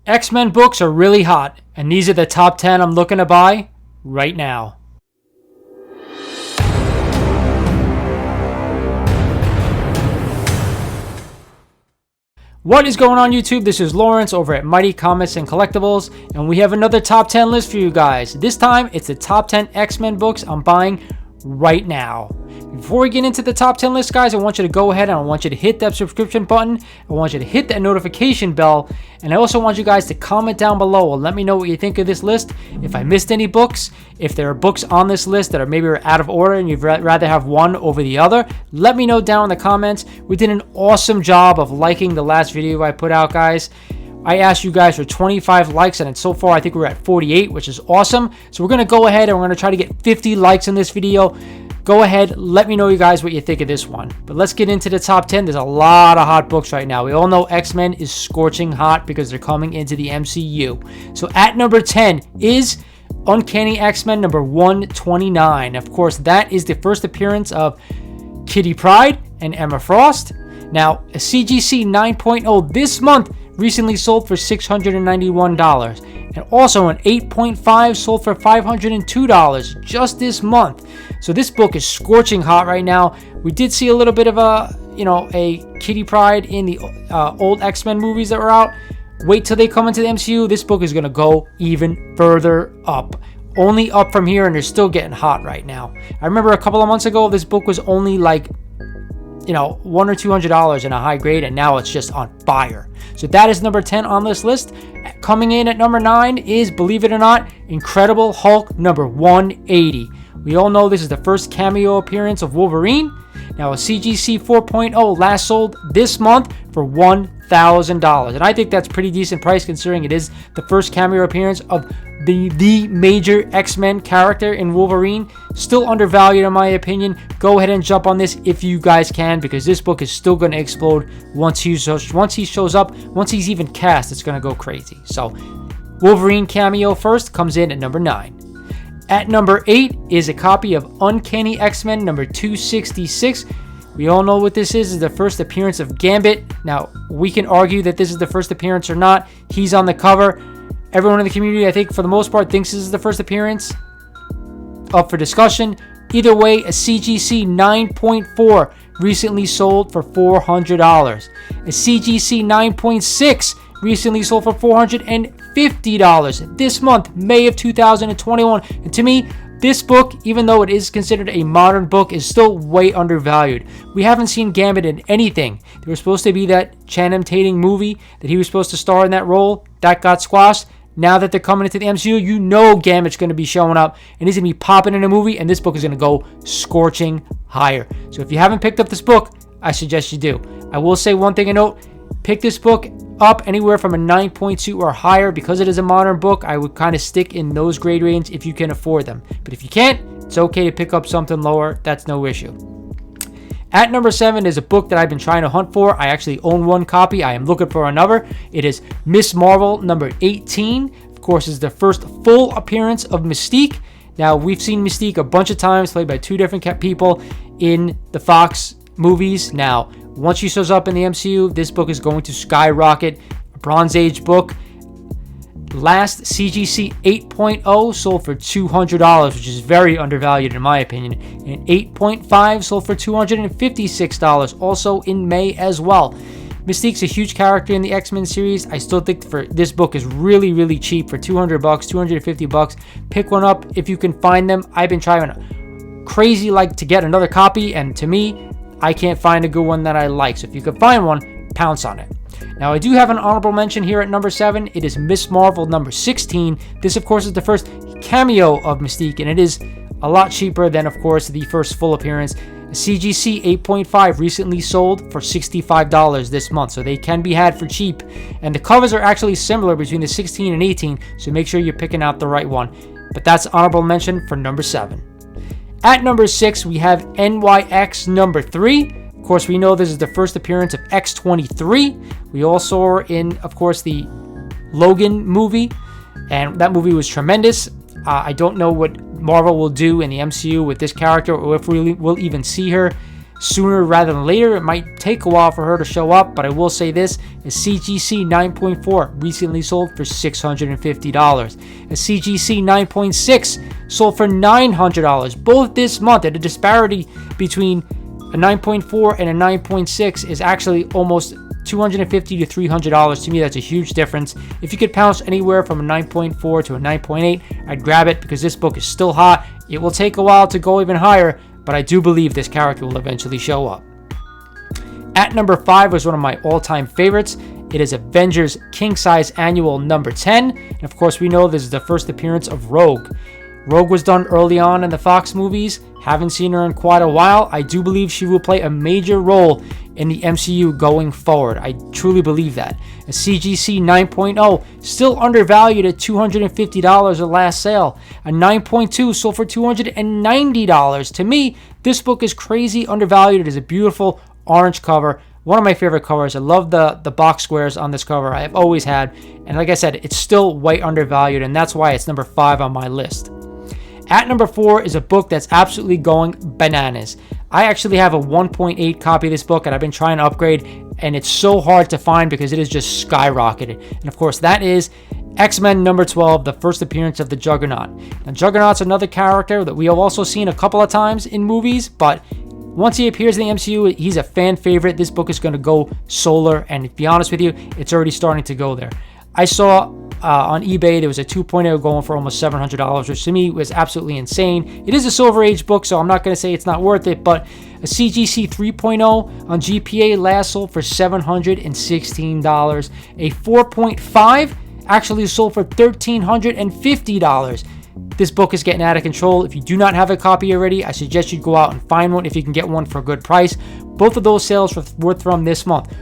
X-Men books are really hot, and these are the top 10 I'm looking to buy right now. What is going on YouTube? This is Lawrence over at Mighty Comics and Collectibles, and we have another top 10 list for you guys. This time, it's the top 10 X-Men books I'm buying right now. Before we get into the top 10 list, guys, I want you to go ahead and I want you to hit that subscription button. I want you to hit that notification bell, and I also want you guys to comment down below and let me know what you think of this list. If I missed any books, if there are books on this list that are maybe out of order and you'd rather have one over the other, let me know down in the comments. We did an awesome job of liking the last video I put out, guys. I asked you guys for 25 likes, and so far I think we're at 48, which is awesome. So we're going to go ahead and we're going to try to get 50 likes in this video. Go ahead, let me know, you guys, what you think of this one. But let's get into the top 10. There's a lot of hot books right now. We all know X-Men is scorching hot because they're coming into the MCU. So at number 10 is Uncanny XMen number 129. Of course, that is the first appearance of Kitty Pryde and Emma Frost. Now, a CGC 9.0 this month recently sold for $691, and also an 8.5 sold for $502 just this month. So this book is scorching hot right now. We did see a little bit of a Kitty Pryde in the old X-Men movies that were out. Wait till they come into the MCU. This book is going to go even further up. Only up from here, and they're still getting hot right now. I remember a couple of months ago, this book was only like $100 or $200 in a high grade, and now it's just on fire. So that is number 10 on this list. Coming in at number 9 is, believe it or not, Incredible Hulk number 180. We all know this is the first cameo appearance of Wolverine. Now, a CGC 4.0 last sold this month for $1,000, and I think that's pretty decent price considering it is the first cameo appearance of the major X-Men character in Wolverine. Still undervalued in my opinion. Go ahead and jump on this if you guys can, because this book is still going to explode once he shows up. Once he's even cast, it's going to go crazy. So Wolverine cameo first comes in at number 9. At number 8 is a copy of Uncanny XMen number 266. We all know what this is the first appearance of Gambit. Now, we can argue that this is the first appearance or not. He's on the cover. Everyone in the community, I think, for the most part, thinks this is the first appearance. Up for discussion. Either way, a CGC 9.4 recently sold for $400. A CGC 9.6 recently sold for $450 this month, May of 2021. And to me, this book, even though it is considered a modern book, is still way undervalued. We haven't seen Gambit in anything. There was supposed to be that Channing Tatum movie that he was supposed to star in that role. That got squashed. Now that they're coming into the MCU, you know Gambit's going to be showing up, and he's going to be popping in a movie, and this book is going to go scorching higher. So if you haven't picked up this book, I suggest you do. I will say one thing to note. Pick this book up anywhere from a 9.2 or higher. Because it is a modern book, I would kind of stick in those grade range if you can afford them. But if you can't, it's okay to pick up something lower. That's no issue. At number 7 is a book that I've been trying to hunt for. I actually own one copy. I am looking for another. It is Miss Marvel number 18. Of course, it's the first full appearance of Mystique. Now, we've seen Mystique a bunch of times, played by two different people in the Fox movies. Now, once she shows up in the MCU, this book is going to skyrocket. A Bronze Age book. Last CGC 8.0 sold for $200, which is very undervalued in my opinion. And 8.5 sold for $256, also in May as well. Mystique's a huge character in the X-Men series. I still think for this book is really, really cheap for $200, $250. Pick one up if you can find them. I've been trying crazy to get another copy, and to me, I can't find a good one that I like. So if you can find one, pounce on it. Now, I do have an honorable mention here at number 7. It is Miss Marvel number 16. This, of course, is the first cameo of Mystique, and it is a lot cheaper than, of course, the first full appearance. A CGC 8.5 recently sold for $65 this month, so they can be had for cheap. And the covers are actually similar between the 16 and 18, so make sure you're picking out the right one. But that's honorable mention for number 7. At number 6, we have NYX number 3. Of course, we know this is the first appearance of X-23. We all saw her in, of course, the Logan movie, and that movie was tremendous. I don't know what Marvel will do in the MCU with this character, or if we'll even see her. sooner rather than later. It might take a while for her to show up, but I will say this: a CGC 9.4 recently sold for $650. A CGC 9.6 sold for $900. Both this month, at a disparity between a 9.4 and a 9.6 is actually almost $250 to $300. To me, that's a huge difference. If you could pounce anywhere from a 9.4 to a 9.8, I'd grab it because this book is still hot. It will take a while to go even higher, but I do believe this character will eventually show up. At number 5 was one of my all-time favorites. It is Avengers King Size Annual number 10. And of course, we know this is the first appearance of Rogue. Rogue was done early on in the Fox movies. Haven't seen her in quite a while. I do believe she will play a major role in the MCU going forward. I truly believe that. A CGC 9.0 still undervalued at $250 at last sale. A 9.2 sold for $290. To me, this book is crazy undervalued. It is a beautiful orange cover. One of my favorite covers. I love the box squares on this cover. I have always had. And like I said, it's still way undervalued, and that's why it's number 5 on my list. At number 4 is a book that's absolutely going bananas. I actually have a 1.8 copy of this book, and I've been trying to upgrade, and it's so hard to find because it is just skyrocketed. And of course, that is X-Men number 12, the first appearance of the Juggernaut. Now, Juggernaut's another character that we have also seen a couple of times in movies, but once he appears in the MCU, he's a fan favorite. This book is going to go solar, and to be honest with you, it's already starting to go there. I saw on eBay there was a 2.0 going for almost $700, which to me was absolutely insane. It is a Silver Age book, so I'm not going to say it's not worth it, but a CGC 3.0 on GPA last sold for $716. A 4.5 actually sold for $1,350. This book is getting out of control. If you do not have a copy already, I suggest you go out and find one if you can get one for a good price. Both of those sales were from this month.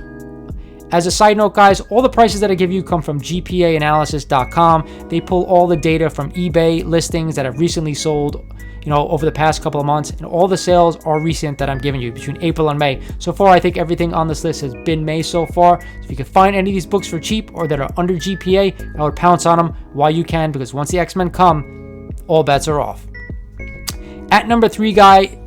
As a side note, guys, all the prices that I give you come from GPAanalysis.com. They pull all the data from eBay listings that have recently sold, over the past couple of months, and all the sales are recent that I'm giving you between April and May. So far, I think everything on this list has been May so far. So if you can find any of these books for cheap or that are under GPA, I would pounce on them while you can, because once the X-Men come, all bets are off. At number 3, guys,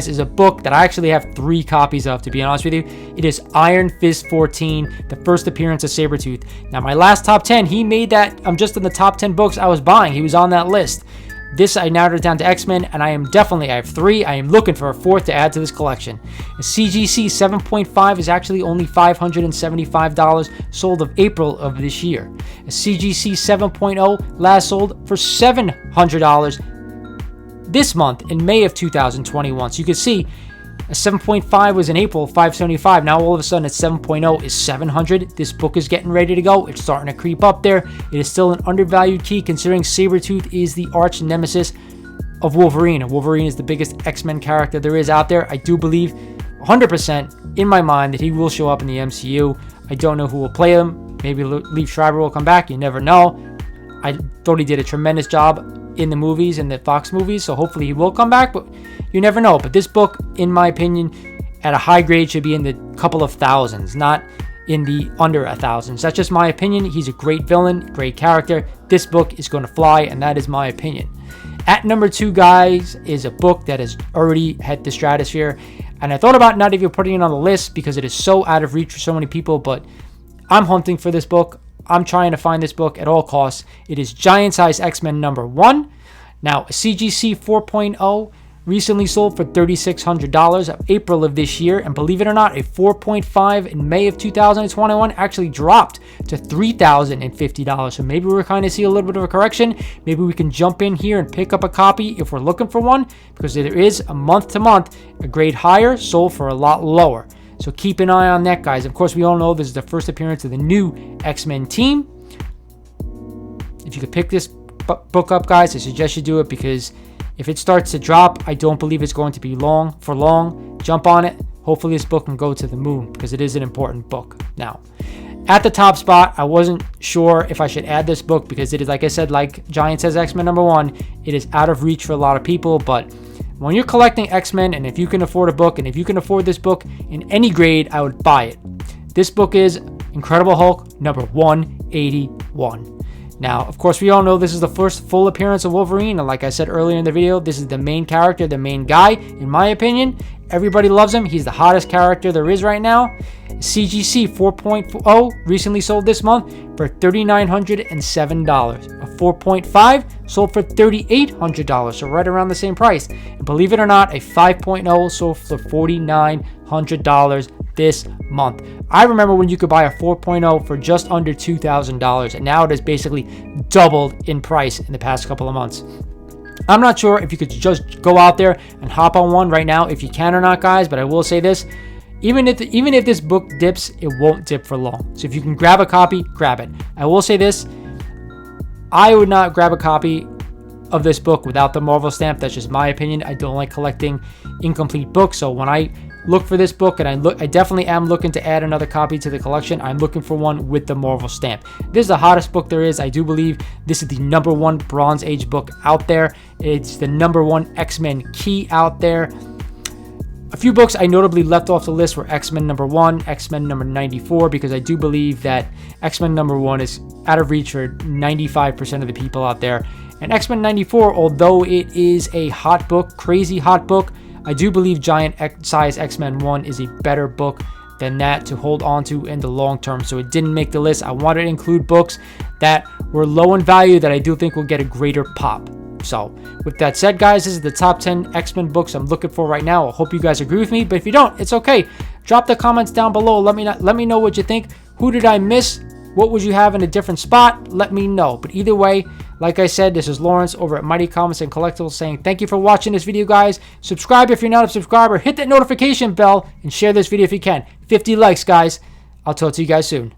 is a book that I actually have 3 copies of, to be honest with you. It is Iron Fist 14, the first appearance of Sabertooth. Now, my last top 10, he made that, I'm just in the top 10 books I was buying. He was on that list. This, I narrowed it down to X-Men, and I have 3. I am looking for a 4th to add to this collection. A CGC 7.5 is actually only $575, sold of April of this year. A CGC 7.0 last sold for $700 this month in May of 2021. So you can see a 7.5 was in April, $575. Now all of a sudden it's 7.0 is $700. This book is getting ready to go. It's starting to creep up there. It is still an undervalued key considering Sabertooth is the arch nemesis of Wolverine. And Wolverine is the biggest X-Men character there is out there. I do believe 100% in my mind that he will show up in the MCU. I don't know who will play him. Maybe Liev Schreiber will come back. You never know. I thought he did a tremendous job in the movies, in the Fox movies, so hopefully he will come back, but you never know. But this book, in my opinion, at a high grade should be in the couple of thousands, not in the under 1,000. That's just my opinion. He's a great villain, great character. This book is going to fly, and that is my opinion. At number 2, guys, is a book that has already hit the stratosphere, and I thought about not even putting it on the list because it is so out of reach for so many people, but I'm hunting for this book. I'm trying to find this book at all costs. It is Giant Size X-Men number 1. Now, a CGC 4.0 recently sold for $3,600 of April of this year. And believe it or not, a 4.5 in May of 2021 actually dropped to $3,050. So maybe we're kind of see a little bit of a correction. Maybe we can jump in here and pick up a copy if we're looking for one, because there is a month to month, a grade higher sold for a lot lower. So keep an eye on that, guys. Of course, we all know this is the first appearance of the new X-Men team. If you could pick this book up, guys, I suggest you do it, because if it starts to drop, I don't believe it's going to be long. Jump on it. Hopefully this book can go to the moon, because it is an important book. Now, at the top spot, I wasn't sure if I should add this book, because it is, like I said, like Giant Size X-Men number 1, it is out of reach for a lot of people, but when you're collecting X-Men, and if you can afford a book, and if you can afford this book in any grade, I would buy it. This book is Incredible Hulk number 181. Now, of course, we all know this is the first full appearance of Wolverine, and like I said earlier in the video, this is the main character, the main guy, in my opinion. Everybody loves him. He's the hottest character there is right now. CGC 4.0 recently sold this month for $3,907. A 4.5 sold for $3,800, so right around the same price. And believe it or not, a 5.0 sold for $4,900 this month. I remember when you could buy a 4.0 for just under $2,000, and now it has basically doubled in price in the past couple of months. I'm not sure if you could just go out there and hop on one right now, if you can or not, guys, but I will say this. Even if this book dips, it won't dip for long. So if you can grab a copy, grab it. I will say this. I would not grab a copy of this book without the Marvel stamp. That's just my opinion. I don't like collecting incomplete books. So when I look for this book, and I definitely am looking to add another copy to the collection, I'm looking for one with the Marvel stamp. This is the hottest book there is. I do believe this is the #1 Bronze Age book out there. It's the #1 X-Men key out there. A few books I notably left off the list were X-Men #1, X-Men #94, because I do believe that X-Men #1 is out of reach for 95% of the people out there. And X-Men '94, although it is a hot book, crazy hot book, I do believe Giant Size X-Men 1 is a better book than that to hold on to in the long term. So it didn't make the list. I wanted to include books that were low in value that I do think will get a greater pop. So with that said, guys, this is the top 10 X-Men books I'm looking for right now. I hope you guys agree with me, but if you don't, it's okay. Drop the comments down below. Let me know what you think. Who did I miss? What would you have in a different spot? Let me know. But either way, like I said, this is Lawrence over at Mighty Comics and Collectibles saying thank you for watching this video, guys. Subscribe if you're not a subscriber. Hit that notification bell and share this video if you can. 50 likes, guys. I'll talk to you guys soon.